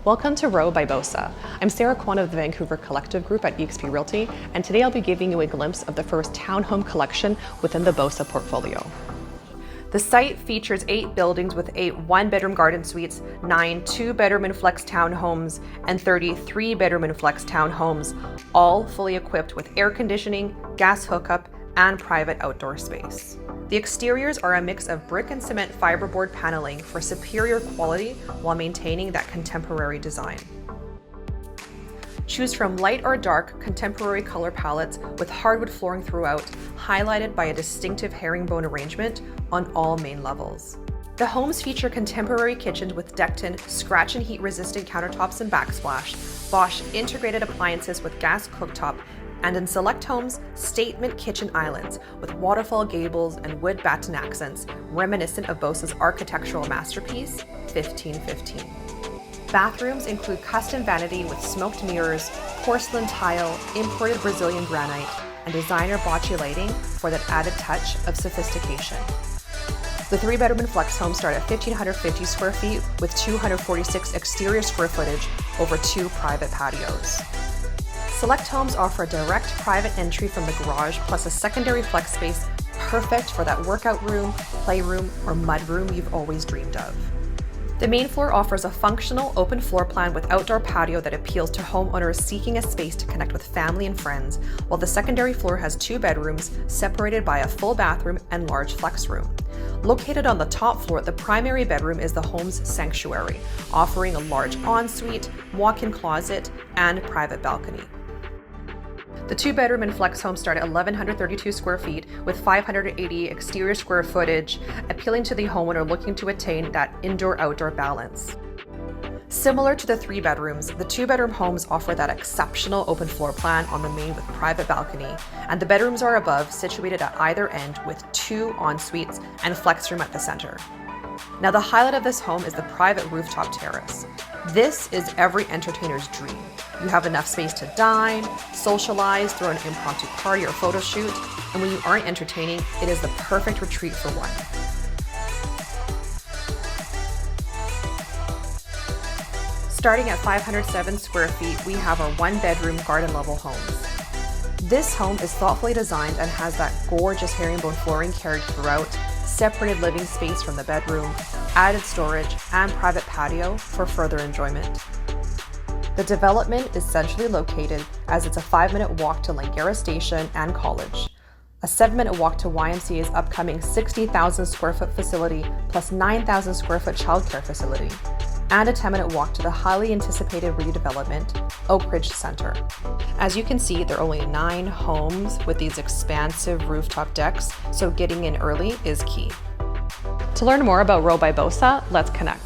Welcome to ROWE by Bosa. I'm Sarah Kwan of the Vancouver Collective Group at eXp Realty, and today I'll be giving you a glimpse of the first townhome collection within the Bosa portfolio. The site features 8 buildings with 8 one-bedroom garden suites, 9 two-bedroom and flex townhomes, and 33 bedroom and flex townhomes, all fully equipped with air conditioning, gas hookup, and private outdoor space. The exteriors are a mix of brick and cement fiberboard paneling for superior quality while maintaining that contemporary design. Choose from light or dark contemporary color palettes with hardwood flooring throughout, highlighted by a distinctive herringbone arrangement on all main levels. The homes feature contemporary kitchens with decked-in, scratch and heat resistant countertops and backsplash, Bosch integrated appliances with gas cooktop, and in select homes, statement kitchen islands with waterfall gables and wood batten accents reminiscent of Bosa's architectural masterpiece, 1515. Bathrooms include custom vanity with smoked mirrors, porcelain tile, imported Brazilian granite, and designer bocce lighting for that added touch of sophistication. The 3-bedroom and flex homes start at 1,550 square feet with 246 exterior square footage over 2 private patios. Select homes offer a direct private entry from the garage plus a secondary flex space perfect for that workout room, playroom, or mudroom you've always dreamed of. The main floor offers a functional open floor plan with outdoor patio that appeals to homeowners seeking a space to connect with family and friends, while the secondary floor has 2 bedrooms separated by a full bathroom and large flex room. Located on the top floor, the primary bedroom is the home's sanctuary, offering a large ensuite, walk-in closet, and private balcony. The 2-bedroom and flex homes start at 1,132 square feet with 580 exterior square footage, appealing to the homeowner looking to attain that indoor-outdoor balance. Similar to the 3 bedrooms, the 2-bedroom homes offer that exceptional open floor plan on the main with private balcony, and the bedrooms are above, situated at either end with 2 en-suites and flex room at the center. Now the highlight of this home is the private rooftop terrace. This is every entertainer's dream. You have enough space to dine, socialize, throw an impromptu party or photo shoot, and when you aren't entertaining, it is the perfect retreat for one. Starting at 507 square feet, we have our 1-bedroom garden-level homes. This home is thoughtfully designed and has that gorgeous herringbone flooring carried throughout, separated living space from the bedroom, added storage, and private patio for further enjoyment. The development is centrally located as it's a 5-minute walk to Langara Station and College, a 7-minute walk to YMCA's upcoming 60,000 square foot facility plus 9,000 square foot childcare facility, and a 10-minute walk to the highly anticipated redevelopment, Oakridge Centre. As you can see, there are only 9 homes with these expansive rooftop decks, so getting in early is key. To learn more about ROWE by Bosa, let's connect.